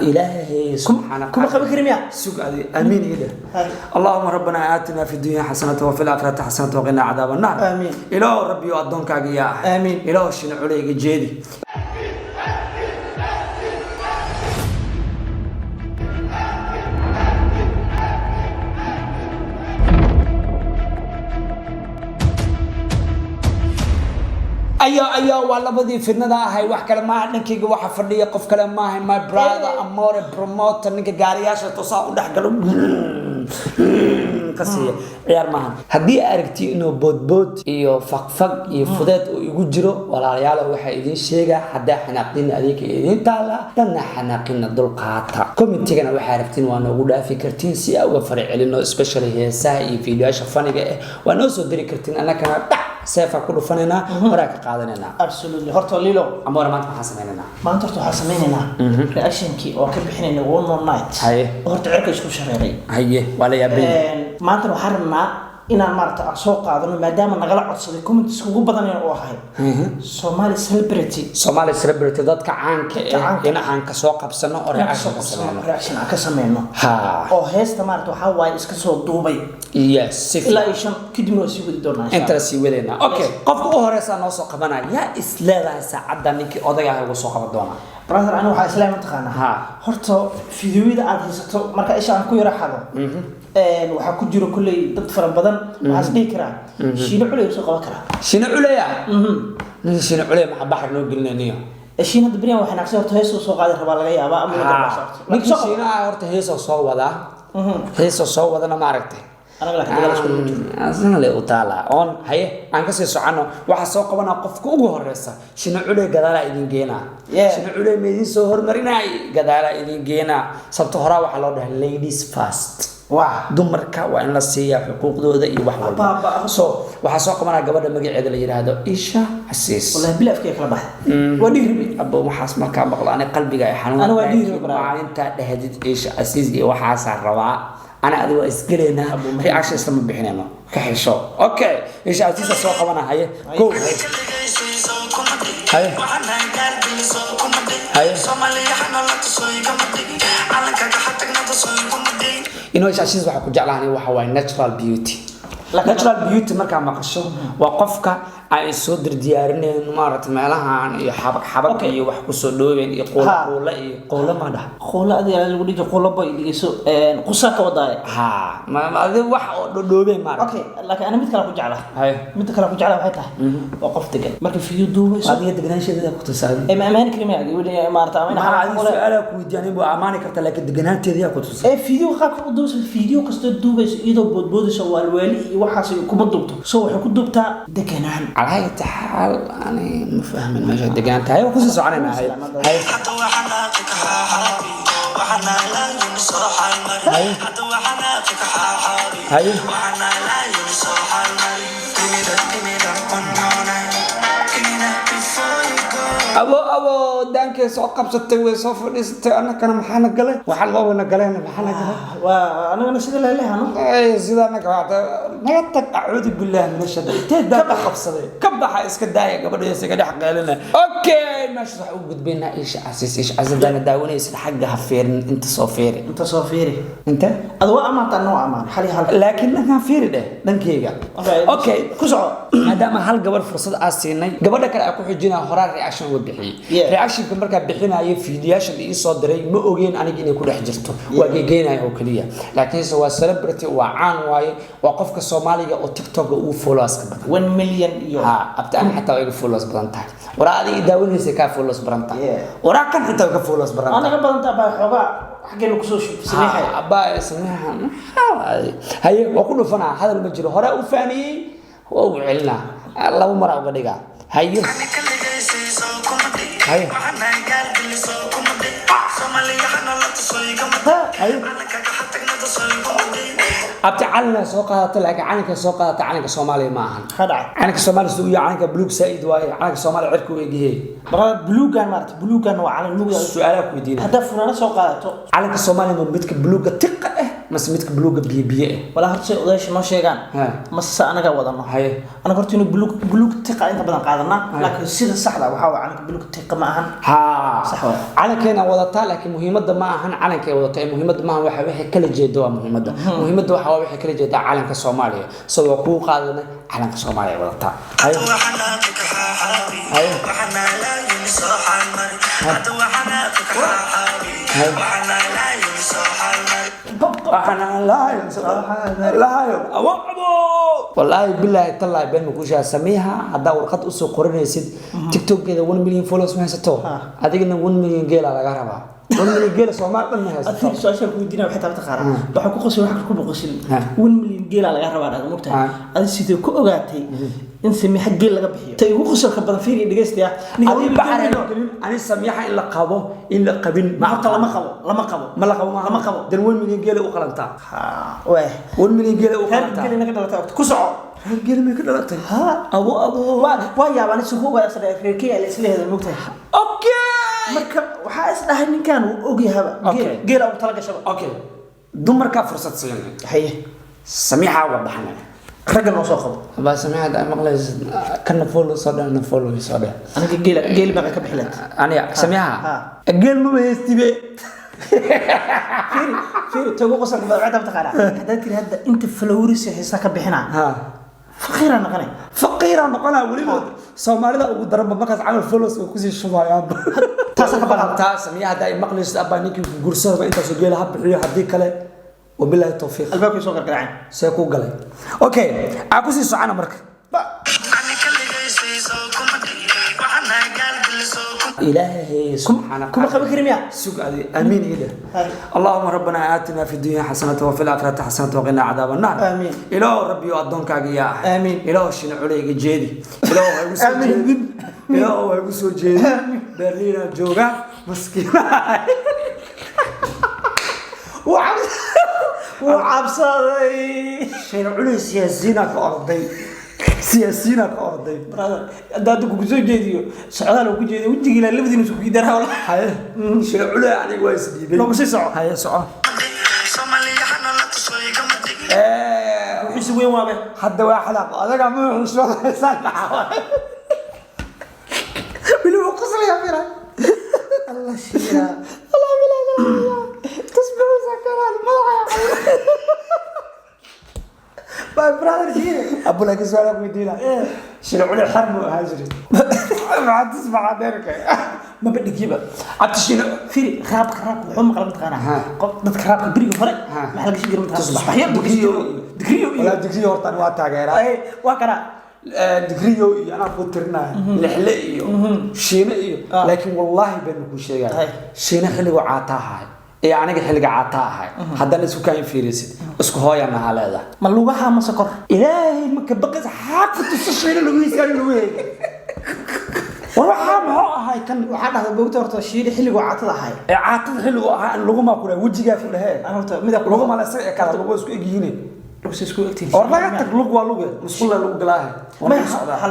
إلهي سبحانه كم خبر كريم يا سوق آمين إله اللهم ربنا آتنا في الدنيا حسنة وفي الآخرة حسنة وقنا عذاب النار آمين إله ربي وأدونك يا آمين إله شنو عليك جيدي أيوة والله بدي في الندى هاي وحكي ما نكى واحد فردي قف كلام ما هي my brother أمور بروموت نكى جارياش تصاعد دحقلو قصية عيار مهن هدي أركتي إنه بود إيو فق يفضت ويجرو ولا رياله واحد إذن شيء حدا حناقين عليك إذن تعالى لنا حناقين دول قاطع كم تيجنا وحارفتين وأنا أقول فكرتين سي أو فرع لأنه especially هي ساي فيديو شفاني وأنا أصدق كرتين أنا كنا سيفا كله فننا وراك قادنا absolutely هرت ليلو أمور ما أنت حاسميننا ما أنت رتو حاسميننا reaction كي أو كيف حنين one more night هاي هرت عرق إيش كل شهرين هاي ولا يبي ما أنت وحرمنا إن مرت أسوق هذا ما دام نقلع عصدي كم تسوق بدنا نروحه Somali celebrity ذاتك عنك هنا عنك سوق بسنة أو reaction كسمينه ها أو هست مرت وحواي إسكسو دوبي yes إلا إيشان كده نسيب الدورنا أنت رسيب لنا أوكي قف أهرس نوصق كمان يا إسلام سعدا نيك أضيع وسوق بدونا brother أنا وحى إسلام تخانا هرتو فيديو إذا عاد هستو مركا إيش عن كوي رحلة waxaa ku jiro kulay dad fara badan waxaas dhigi karaa shiino culay soo qaban karaa shiino culaya shiino culay ma baxar noo gelinayniyo shiino dabriyan waxa naqsay horta heeso soo qaadi rabaa laga yaabaa ama laga basarto ninka shiino horta heeso soo wadana ma aragtay anaga la kadala isku jiro asana le utaala on haye aan ka sii socono waxa soo qabana qofka ugu horeysa shiino culay gadaala idin geena shiino culay meedin soo hormarinay gadaala idin geena sabto hore waxa loo dhahay ladies first dumarka waa in la siiyaa xuquuqdooda iyo wax walba waxa soo qabanaa gabadha magaceeda la yiraahdo Isha Asiis wallahi bilafkii kala baxay waa dhiirbi abba waxaas markaa maqlaan qalbiga ay xanuun ana waa dhiirbi maalinta dhahdid Isha Asiis iyo waxaas rabaa ana adigu isgaleena reaction isma bixinayno ka xisho okay Isha Asiis soo qabanaa haye go haye haye Soomaaliya xana la tusay kama digi calanka ka xatagna tusay kama digi inoo Asiis waxa ku jeclaanay waxa way natural beauty marka maqasho waa qofka ay soo dirdiyaarineen maaragtay meelahan iyo xabag iyo wax ku soo dhoobeen iyo qoolo ma dhaha qoolo adiga lagu dhigi qoolo bay dhigayso qusa ka wadaay ha ma adiga wax oo dhoobeen maaragtay okay laakiin ana mid kale ku jeclahay waxay tahay waa qof degan marka fiidiyo duubayso adiga deganaanshadeeda ku tusaaday ma amaan kaliya wili maaragtay ama su'aala ku weydiinay buu amaani kartaa laakiin deganaanteeda ku tusaaday fiidiyo qaabka u duubayso fiidiyo kasto duubayso iyadoo boodboodayso walwali iyo waxaas kuma duubto soo waxay ku duubtaa deganaan على هاي الحال أنا مفهم المشهد دقنت هاي وكل سؤالنا هاي حتى وحناقك حبيبي وحنا لا ينصح المري حتى وحناقك حبيبي هاي وحنا لا ينصح المري أبو دانك سوق قبضت وسوف لست أنا كان محانا قلة وحال الله نقلنا محانا قلة وأنا نسيت له ليه أنا إيه زيد أنا قاعد ما يتك أعوذ بالله من الشر تدا قبصة كبح إسكداية قبل يسكد حق لنا أوكي ماشي صح وجد بينا إيش أساس إيش أزد أنا داوني يصير حق هفير أنت صوفيري أنت أضواء ما تنوع ما حالي هل لكن أنا فير ده دنكيجا أوكي كسر هذا ما هل قبل فرصة أسيني قبل كده أكون حجنا هرار رياكشن وبحي رياكشن كمركب بحنا أي فيديوهات اللي يصدري ما أوجين أنا جيني كل حجرته وجينا أو كلية لكن سوى سلبرتي وعان واي وقفك الصومالي أو تيك توك وفولوس 1 مليون يوم أبتأني حتى يقول فولوس برانتا ورا هذه داون هسه فولوس برانتا ورا كان حتى يقول فولوس برانتا أنا قبل أنت بحوجا حق الكسوش سميحة أبا سميحة هاي وكله فنا هذا المجرى هراء وفاني وعلنا الله مرة قديقة هاي هاي أبتعلنا سوقها طلع عنك سوقها عنك الصومالي معهن خدع عنك الصومالي سوية عنك بلوك سعيد واي عنك الصومالي عركو يجيه بلوكان مارت بلوكان وعلى النوع سؤالك ودينا هدف فلان سوقها عنك الصومالي من بيتك بلوك تقة مسميتك بلوغ بيه ولا هرتي وداش ما شيغان مس انا ودنا هاي انا قلت انه بلوغ تقع انت بدن قادنا لكن سيده صحده waxa waa عنك بلوغ تقع ما ahan ها صح calankeena wadataa laakiin muhiimadda ma ahan calankay wadataa muhiimadda ma waxa wixii kala jeedo waa muhiimadda waxa waa wixii kala jeeda calanka Soomaaliya soo ku qaadana calanka Soomaaliya wadataa hay waxana la yimsooxan mari hada waxana waxana la yimsooxan mari waxana la yimsooxan la abo والله بالله طلع بين مكوشا سميها هذا ورقد أسو قرنيسيد تيك توك كذا 1 مليون فولوز ما هستو هذيك إنه 1 مليون جيل على جربها 1 مليون جيل سو ما قلنا هستو أثير سؤال كودينا وحتى بتقارن بحكوا قصي واحد كل بقصي 1 مليون جيل على جربها هذا مقطع هذا السيد كو أوقاتي إن سميها جيل لقى بحيه تيجي قصي كبر فيني دقيست يا أبي بحر أنا سميها إلا قابو إلا قبل ما قبل لما قبل ده 1 مليون جيل وقلنتا واه 1 مليون جيل وقلنتا جيل نقدر كسر جيل ما كده لقطة أبو ويا بني سكوبا أفريقيا اللي سليه هذا المقطع أوكي marka waxa isdhahay ninkan uu ogyahay geer oo talaga shaba okay dumarka fursad siinay haye samiixa wadaxna ragga noo soo qabo ba samiixa da maqlays kana follow soo aniga geel ma ka bixilad aniga samiixa geel ma heestibe fiiri tago qosol badacada taqaana hada tiri hada inta flowris heesa ka bixina فقيرا نقنا وليد سوماليدا ugu daran markaas camal follows oo ku sii shubayaan taas ka badan taas samiixa da maqlis aba ninki gursada inta soo geela hab bixiyo hadii kale wabillahi tawfiiq albaabki soo gargaracay see ku galay okay aa ku sii socana marka إلهي سبحانه كم خبر كريميا سجادي آمين إله اللهم ربنا آتنا في الدنيا حسنة وفي الآخرة حسنة وقنا عذاب النار آمين إله ربي أدونك يا آمين إله شين عليك جدي إله آمين إله ويقصو جدي برلين جوجا مسكين وعبصري شين عليك سياسينا كأرضي سياسيين كأرضي دادو كوزو جديو سعدان لو كجيدي وجهي لا لبدين اسكو يدار ولا هاي شي علا يعني وايس ديبي لو سي سو هاي سو Soomaaliya xana la tusay kama dig wixii weyn waabe hadda waa xalaaq adaga ma xushoo haysan bilu qosla ya fira Allah shira Allah bila tasbihu zakaran ma باي برادر جيري ابو لك سؤال ويدينا شنو على الحرب هاجري ما عاد تسمع عديرك ما بدك جيبه عاد شنو في خراب وحوم قلبت قانا دد خراب بريق فرق ما حلقش يجرم تصبح هي دغريو ولا دغريو hortan waa taageera ay waa kana دغريو انا ku tirnaa lixle iyo shiina iyo laakiin wallahi baan ku sheegay shiina xiligu caataahay ee aniga xiliga caataahay haddana isku kaayin fiirisid isku hooyana haleeda ma lugaha ma sakor ilaahay ma ka baqas xaaqtu shiina lagu yeesay lagu yeesay waxa ma ahay kan waxa dhahday boogta horta shiina xiligu caatada ahay ee caatada xiligu ahaa an lagu ma kula wajiga ku dhahay ana horta midab lagu ma la sax kala lagu isku egiine isku egtiin or laga tag lug waa lug musqul lagu galaahay ha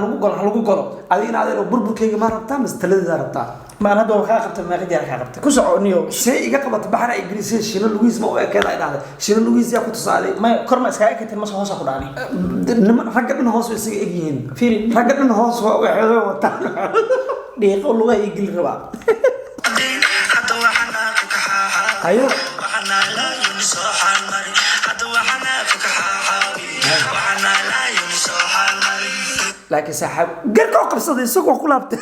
lagu galo adina adeero burburkayga ma rabtaa mastalada rabtaa ما أنا دوّر خاطر ما غير خاطر كوسع نيو شيء يقطع بحر إنجليزي شنو لويس ما هو كذا هذا شنو لويس يأخذ تصالي ما كرم إسكاي كتير ما سوى هوس أقول عليه رجع من هوس ويسيج إجين فيري رجع من هوس وحده وتعال دي يقول له يجيل ربع أيوه لكن سحب قرق عقب صدي سوق وقلبت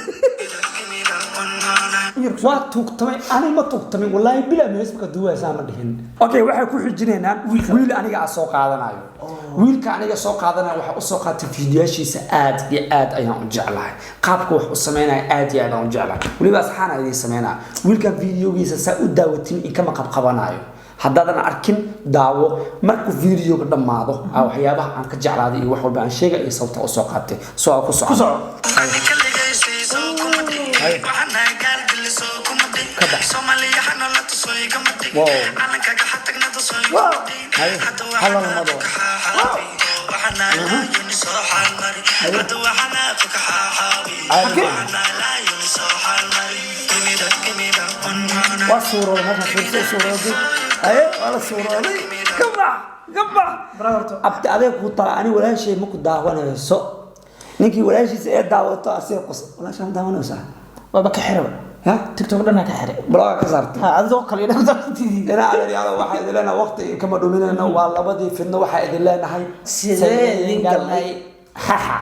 waa tuugtamay ani ma tuugtamay wallahi bila meesba duwa saamadihin okay waxa ku xijineenaan wiil aniga soo qaadanayo wiilka aniga soo qaadanayo waxa u soo qaatay fiidiyoashiisa aad iyo aad ayaan u jeclahay qaabka wax u sameeynaa aad iyo aad aan u jeclahay waliba saxana ay sameeynaa wiilka fiidiyogiisa saa u daawatin in kama qabanayo haddaadan arkin daawo markuu fiidiyoga dhamaado waxyaabaha aan ka jeclaaday iyo wax walba aan sheegay ay sabta u soo qaatay soo ku soco Soomaaliya xana la tusay kama dig calanka ka xatagna tusay halal mado waxana la soo xalmari hada waxana ku ka xaabi waxana la soo xalmari waa suuro marka fiirso suurada ay wala suurada gaba brother abti adeeg ku tala ani walaashay ma ku daawanayso ninkii walaashiisa ee daawato asii qos walaashan daawanaysa baba ka xiro ha tiktok dhanna ka xiro blog ka saartay ha adoo kale ina dadtii ina adeegyada waxa idin leena waqti kama dhuminayna waa labadii fidno waxa idin leenahay sidee idin galnay ha ha